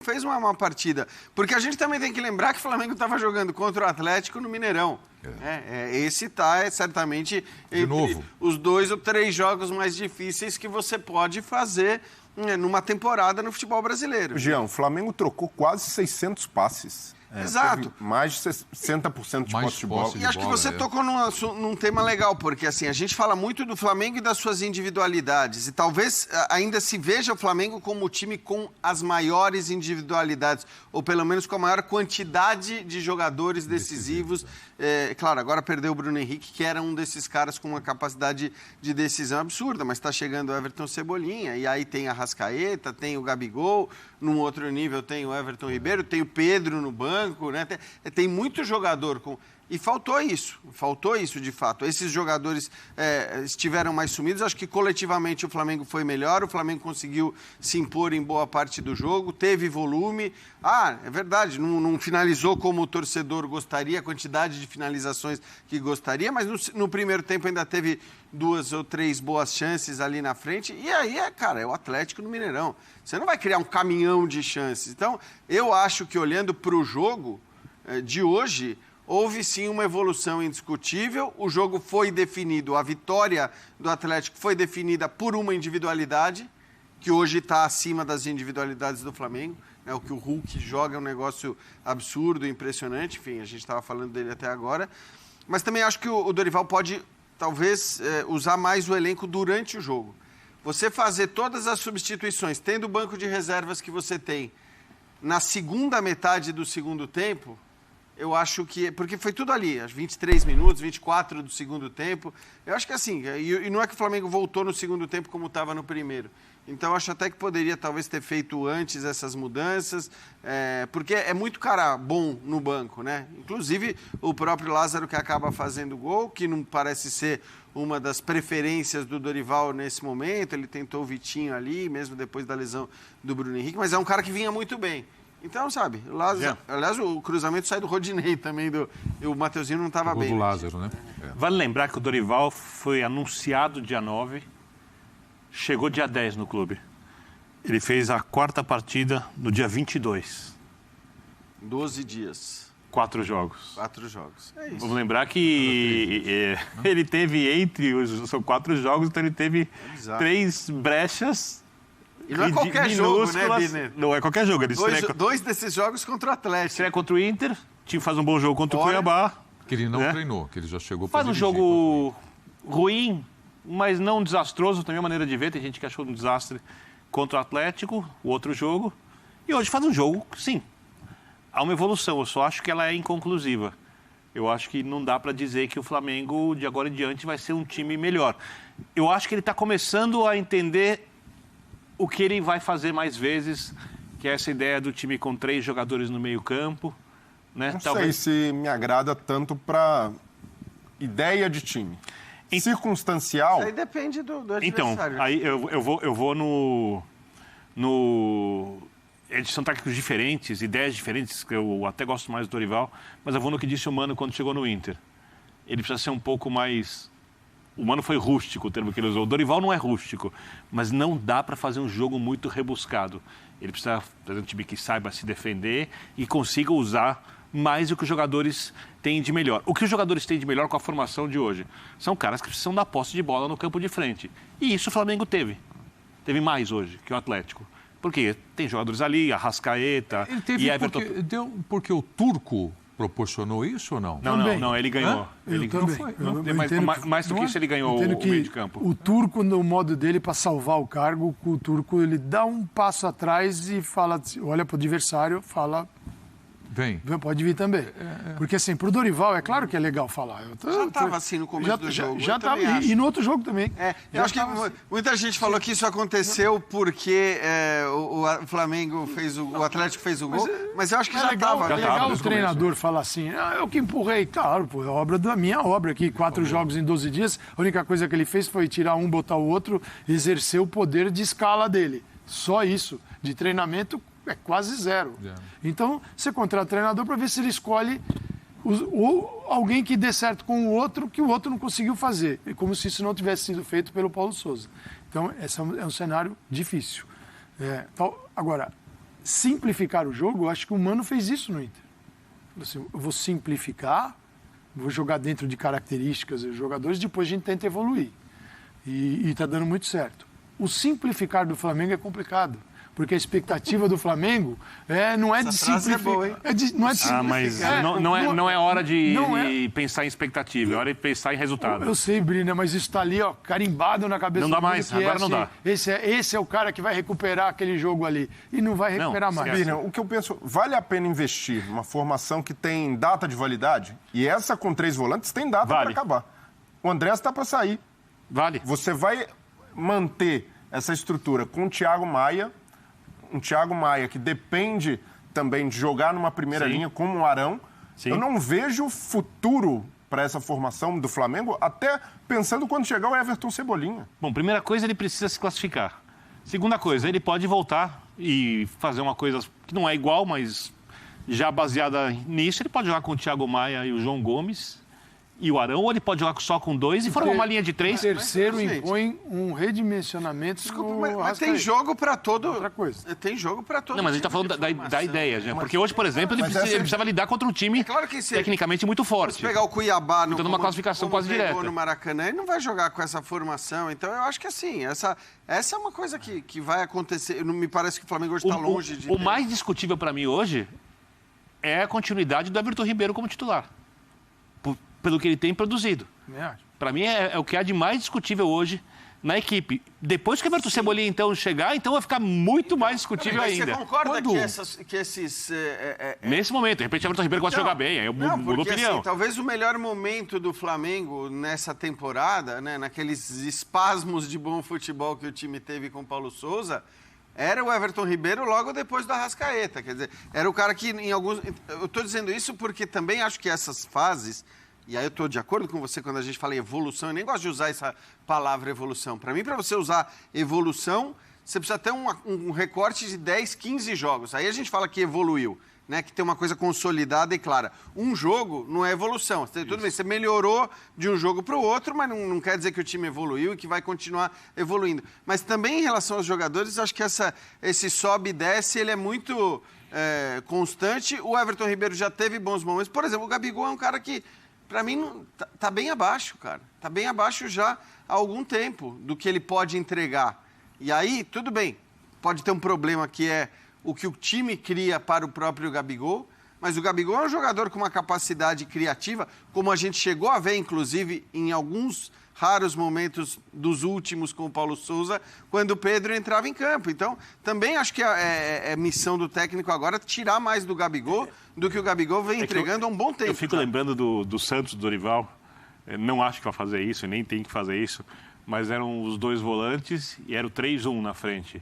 fez uma má partida. Porque a gente também tem que lembrar que o Flamengo estava jogando contra o Atlético no Mineirão. Esse é certamente entre os 2 ou 3 jogos mais difíceis que você pode fazer numa temporada no futebol brasileiro. Jean, o Flamengo trocou quase 600 passes. Exato. Mais de 60% de posse de bola. E acho que você tocou num tema legal, porque assim, a gente fala muito do Flamengo e das suas individualidades, e talvez ainda se veja o Flamengo como o time com as maiores individualidades, ou pelo menos com a maior quantidade de jogadores decisivos. Claro, agora perdeu o Bruno Henrique, que era um desses caras com uma capacidade de decisão absurda, mas está chegando o Everton Cebolinha, e aí tem a Arrascaeta, tem o Gabigol, num outro nível tem o Everton Ribeiro, tem o Pedro no banco, né? Tem muito jogador com... E faltou isso de fato. Esses jogadores estiveram mais sumidos. Acho que coletivamente o Flamengo foi melhor, o Flamengo conseguiu se impor em boa parte do jogo, teve volume. É verdade, não finalizou como o torcedor gostaria, a quantidade de finalizações que gostaria, mas no primeiro tempo ainda teve 2 ou 3 boas chances ali na frente. E aí, é o Atlético no Mineirão. Você não vai criar um caminhão de chances. Então, eu acho que olhando para o jogo de hoje... Houve sim uma evolução indiscutível, o jogo foi definido, a vitória do Atlético foi definida por uma individualidade, que hoje está acima das individualidades do Flamengo. O que o Hulk joga é um negócio absurdo, impressionante, enfim, a gente estava falando dele até agora. Mas também acho que o Dorival pode, talvez, usar mais o elenco durante o jogo. Você fazer todas as substituições, tendo o banco de reservas que você tem, na segunda metade do segundo tempo... Eu acho que... Porque foi tudo ali, aos 23 minutos, 24 do segundo tempo. Eu acho que assim... E não é que o Flamengo voltou no segundo tempo como estava no primeiro. Então, acho até que poderia talvez ter feito antes essas mudanças. Porque é muito cara bom no banco, né? Inclusive, o próprio Lázaro que acaba fazendo gol, que não parece ser uma das preferências do Dorival nesse momento. Ele tentou o Vitinho ali, mesmo depois da lesão do Bruno Henrique. Mas é um cara que vinha muito bem. Então, sabe, aliás, o cruzamento sai do Rodinei também, o Mateuzinho não estava bem. Do Lázaro, né? Vale lembrar que o Dorival foi anunciado dia 9, chegou dia 10 no clube. Ele fez a 4ª partida no dia 22. 12 dias. 4 jogos. 4 jogos, é isso. Vamos lembrar que ele teve são 4 jogos, então ele teve 3 brechas... E não é qualquer jogo, né, Birner? Não é qualquer jogo. Dois desses jogos contra o Atlético. Estreia contra o Inter, o time faz um bom jogo contra o Cuiabá. Que ele não treinou, que ele já chegou para faz um jogo ruim, mas não desastroso, também é maneira de ver. Tem gente que achou um desastre contra o Atlético, o outro jogo. E hoje faz um jogo, sim. Há uma evolução, eu só acho que ela é inconclusiva. Eu acho que não dá para dizer que o Flamengo, de agora em diante, vai ser um time melhor. Eu acho que ele está começando a entender o que ele vai fazer mais vezes, que é essa ideia do time com 3 jogadores no meio-campo. Né? Não sei se me agrada tanto para ideia de time. Circunstancial... Aí depende do então, adversário. Aí eu vou no... Eles são técnicos diferentes, ideias diferentes, que eu até gosto mais do Dorival, mas eu vou no que disse o Mano quando chegou no Inter. Ele precisa ser um pouco mais... O Mano foi rústico, o termo que ele usou. O Dorival não é rústico, mas não dá para fazer um jogo muito rebuscado. Ele precisa fazer um time que saiba se defender e consiga usar mais o que os jogadores têm de melhor. O que os jogadores têm de melhor com a formação de hoje? São caras que precisam da posse de bola no campo de frente. E isso o Flamengo teve. Teve mais hoje que o Atlético. Porque tem jogadores ali, Arrascaeta e Everton... Porque o Turco proporcionou isso ou não? Não, ele ganhou. Ele também. Mais do que isso, ele ganhou o meio de campo. O Turco, no modo dele, para salvar o cargo, o Turco ele dá um passo atrás e fala, olha para o adversário, fala... Vem. Pode vir também. Porque, assim, pro Dorival, é claro que é legal falar. Já estava assim no começo do jogo. Já estava. E no outro jogo também. Eu acho que muita gente falou que isso aconteceu porque o Flamengo fez o Atlético fez o gol, mas eu acho que já estava. É legal o treinador falar assim, eu que empurrei. Claro, pô, é obra da minha obra aqui, 4 jogos em 12 dias. A única coisa que ele fez foi tirar um, botar o outro, exercer o poder de escala dele. Só isso. De treinamento é quase zero. Então, você contrata o treinador para ver se ele escolhe alguém que dê certo com o outro, que o outro não conseguiu fazer. Como se isso não tivesse sido feito pelo Paulo Sousa. Então, esse é um cenário difícil. Agora, simplificar o jogo, eu acho que o Mano fez isso no Inter. Assim, eu vou simplificar, vou jogar dentro de características dos jogadores, depois a gente tenta evoluir. E está dando muito certo. O simplificar do Flamengo é complicado. Porque a expectativa do Flamengo não é de simplificar. Boa, hein? Não é de simplificar. Mas não é hora de pensar em expectativa, é hora de pensar em resultado. Eu sei, Brina, mas isso está ali, ó, carimbado na cabeça não dá mais, agora não dá. Esse é o cara que vai recuperar aquele jogo ali. E não vai recuperar mais. Brina, o que eu penso, vale a pena investir numa formação que tem data de validade? E essa com 3 volantes tem data para acabar. O Andrés está para sair. Vale. Você vai manter essa estrutura com o Thiago Maia, um Thiago Maia que depende também de jogar numa primeira linha como o Arão. Sim. Eu não vejo futuro para essa formação do Flamengo, até pensando quando chegar o Everton Cebolinha. Bom, primeira coisa, ele precisa se classificar. Segunda coisa, ele pode voltar e fazer uma coisa que não é igual, mas já baseada nisso, ele pode jogar com o Thiago Maia e o João Gomes e o Arão, ou ele pode jogar só com 2 e formar uma linha de 3. O terceiro impõe um redimensionamento. Desculpa, mas tem jogo para todo. Outra coisa. Tem jogo para todo. Não, mas a gente está falando da ideia, gente. Porque hoje, por exemplo, ele precisava lidar contra um time tecnicamente muito forte. Se pegar o Cuiabá no uma classificação quase direta no Maracanã, ele não vai jogar com essa formação. Então, eu acho que assim, essa é uma coisa que vai acontecer. Não me parece que o Flamengo hoje está longe de. O mais discutível para mim hoje é a continuidade do Everton Ribeiro como titular. Pelo que ele tem produzido. Para mim, é o que há de mais discutível hoje na equipe. Depois que o Everton Cebolinha, então, chegar, então vai ficar muito mais discutível ainda. Você concorda que esses... Nesse momento, de repente, o Everton Ribeiro gosta de jogar bem, aí eu mudo a opinião. Assim, talvez o melhor momento do Flamengo nessa temporada, né, naqueles espasmos de bom futebol que o time teve com o Paulo Souza, era o Everton Ribeiro logo depois do Arrascaeta. Quer dizer, era o cara que em alguns... Eu estou dizendo isso porque também acho que essas fases... E aí eu estou de acordo com você quando a gente fala em evolução. Eu nem gosto de usar essa palavra evolução. Para mim, para você usar evolução, você precisa ter um recorte de 10, 15 jogos. Aí a gente fala que evoluiu, né? Que tem uma coisa consolidada e clara. Um jogo não é evolução. Tudo bem, você melhorou de um jogo para o outro, mas não quer dizer que o time evoluiu e que vai continuar evoluindo. Mas também em relação aos jogadores, acho que esse sobe e desce, ele é muito constante. O Everton Ribeiro já teve bons momentos. Por exemplo, o Gabigol é um cara que... Para mim, tá bem abaixo, cara. Tá bem abaixo já há algum tempo do que ele pode entregar. E aí, tudo bem, pode ter um problema que é o que o time cria para o próprio Gabigol, mas o Gabigol é um jogador com uma capacidade criativa, como a gente chegou a ver, inclusive, em alguns raros momentos dos últimos com o Paulo Souza, quando o Pedro entrava em campo. Então, também acho que é missão do técnico agora tirar mais do Gabigol do que o Gabigol vem entregando há um bom tempo. Eu fico lembrando do Santos, do Dorival. Não acho que vai fazer isso, nem tem que fazer isso, mas eram os 2 volantes e era o 3-1 na frente.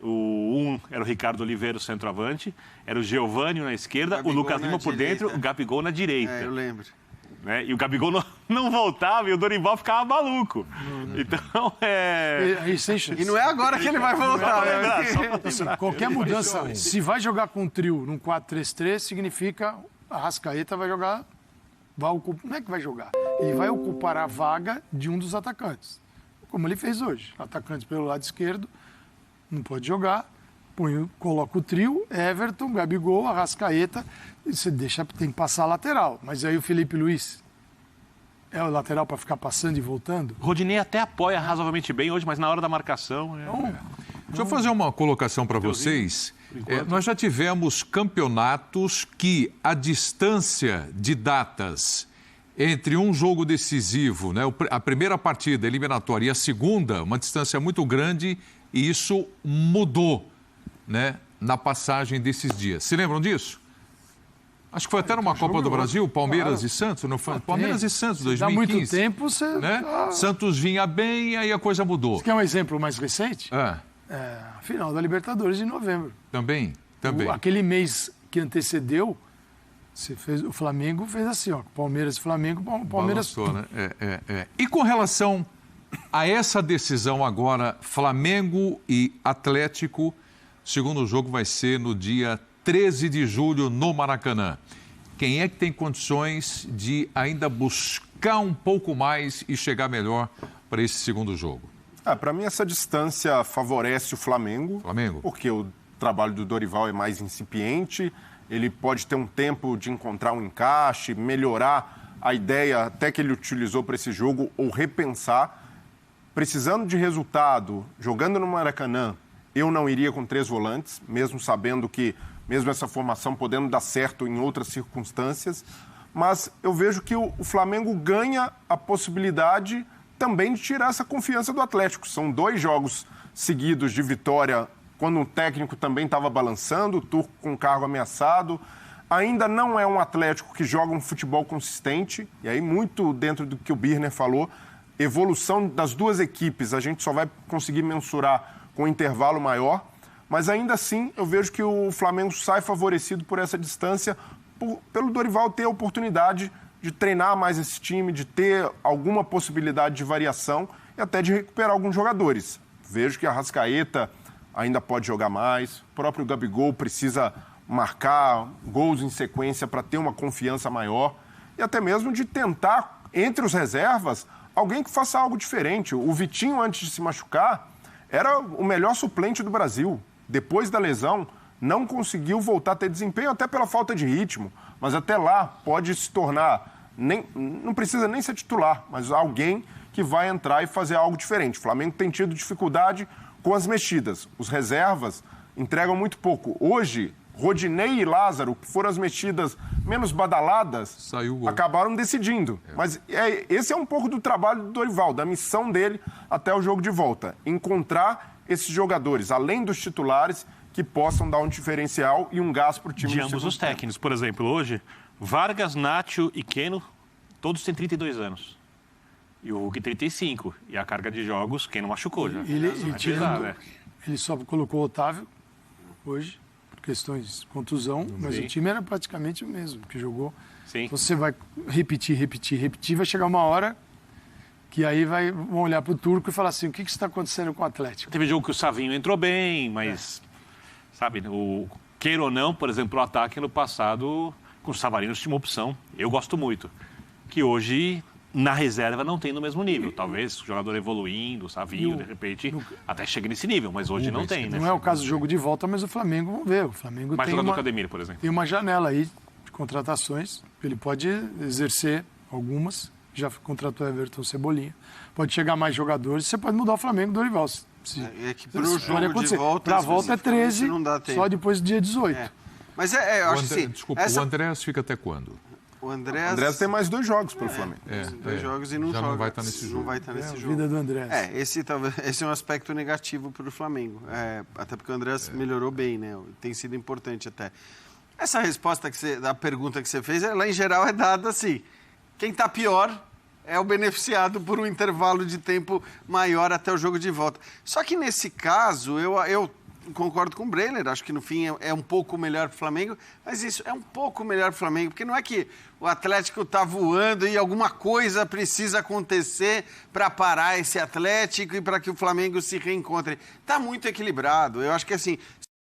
O 1 era o Ricardo Oliveira, o centroavante, era o Giovani na esquerda, o Lucas Lima por dentro, o Gabigol na direita. Eu lembro. Né? E o Gabigol não voltava e o Dorival ficava maluco. Então, E não é agora que ele vai voltar. Qualquer mudança, se vai jogar com um trio num 4-3-3, significa a Arrascaeta vai jogar... Não é que vai jogar. Ele vai ocupar a vaga de um dos atacantes. Como ele fez hoje. Atacante pelo lado esquerdo, não pode jogar. Coloca o trio, Everton, Gabigol, Arrascaeta, e você tem que passar a lateral. Mas aí o Felipe Luiz é o lateral para ficar passando e voltando? Rodinei até apoia razoavelmente bem hoje, mas na hora da marcação... Deixa eu fazer uma colocação para vocês. Nós já tivemos campeonatos que a distância de datas entre um jogo decisivo, né, a primeira partida eliminatória e a segunda, uma distância muito grande, e isso mudou, né, na passagem desses dias. Se lembram disso? Acho que foi até numa Copa do Brasil, Palmeiras e Santos, não foi? Palmeiras e Santos, 2015. Dá muito tempo, você... Né? Santos vinha bem, aí a coisa mudou. Você quer um exemplo mais recente? A final da Libertadores de novembro. Também. Aquele mês que antecedeu, o Flamengo fez assim, ó, Palmeiras e Flamengo, Palmeiras... Balançou, né? E com relação a essa decisão agora, Flamengo e Atlético, o segundo jogo vai ser no dia 13 de julho no Maracanã. Quem é que tem condições de ainda buscar um pouco mais e chegar melhor para esse segundo jogo? Para mim, essa distância favorece o Flamengo. Porque trabalho do Dorival é mais incipiente, ele pode ter um tempo de encontrar um encaixe, melhorar a ideia até que ele utilizou para esse jogo ou repensar. Precisando de resultado, jogando no Maracanã, eu não iria com 3 volantes, mesmo sabendo que, mesmo essa formação podendo dar certo em outras circunstâncias, mas eu vejo que o Flamengo ganha a possibilidade também de tirar essa confiança do Atlético. São 2 jogos seguidos de vitória, quando o técnico também estava balançando, o Turco com cargo ameaçado. Ainda não é um Atlético que joga um futebol consistente, e aí muito dentro do que o Birner falou, evolução das 2 equipes, a gente só vai conseguir mensurar com um intervalo maior, mas ainda assim eu vejo que o Flamengo sai favorecido por essa distância, pelo Dorival ter a oportunidade de treinar mais esse time, de ter alguma possibilidade de variação e até de recuperar alguns jogadores. Vejo que a Arrascaeta ainda pode jogar mais, o próprio Gabigol precisa marcar gols em sequência para ter uma confiança maior e até mesmo de tentar, entre os reservas, alguém que faça algo diferente. O Vitinho, antes de se machucar, era o melhor suplente do Brasil. Depois da lesão, não conseguiu voltar a ter desempenho, até pela falta de ritmo. Mas até lá pode se tornar, não precisa nem ser titular, mas alguém que vai entrar e fazer algo diferente. O Flamengo tem tido dificuldade com as mexidas. Os reservas entregam muito pouco. Hoje, Rodinei e Lázaro, que foram as mexidas menos badaladas, acabaram decidindo. Mas esse é um pouco do trabalho do Dorival, da missão dele até o jogo de volta. Encontrar esses jogadores, além dos titulares, que possam dar um diferencial e um gás para o time. De ambos os técnicos. Por exemplo, hoje, Vargas, Nacho e Keno, todos têm 32 anos. E o Hulk 35. E a carga de jogos, Keno machucou já. Ele só colocou o Otávio hoje, por questões de contusão, mas o time era praticamente o mesmo que jogou. Sim. Então você vai repetir, vai chegar uma hora que aí vão olhar para o Turco e falar assim, o que está acontecendo com o Atlético? Teve jogo que o Savinho entrou bem, mas... Sabe, queira ou não, por exemplo, o ataque no passado, com o Savarino tinha uma opção, eu gosto muito, que hoje, na reserva, não tem no mesmo nível. Talvez o jogador evoluindo, o Savinho, de repente, até chegue nesse nível, mas hoje não tem, né? Não é o caso do jogo de volta, mas o Flamengo, vamos ver, o Flamengo mais tem jogador Cademiro, por exemplo. Tem uma janela aí de contratações, ele pode exercer algumas, já contratou Everton Cebolinha, pode chegar mais jogadores, você pode mudar o Flamengo do Dorival. É que pro jogo de volta... Para a volta é 13, não dá tempo. só depois do dia 18. Mas eu acho assim... Desculpa, o Andrés fica até quando? O Andrés tem mais 2 jogos para o Flamengo. 2 jogos e não joga. Não vai estar nesse jogo. Não vai estar nesse A jogo. vida do Andrés. Esse é um aspecto negativo para o Flamengo. Até porque o Andrés melhorou bem, né? Tem sido importante até. Essa resposta da pergunta que você fez, ela em geral é dada assim. Quem está pior é o beneficiado por um intervalo de tempo maior até o jogo de volta. Só que nesse caso, eu concordo com o Brenner, acho que no fim é um pouco melhor para o Flamengo, mas isso é um pouco melhor para o Flamengo, porque não é que o Atlético está voando e alguma coisa precisa acontecer para parar esse Atlético e para que o Flamengo se reencontre. Está muito equilibrado. Eu acho que assim,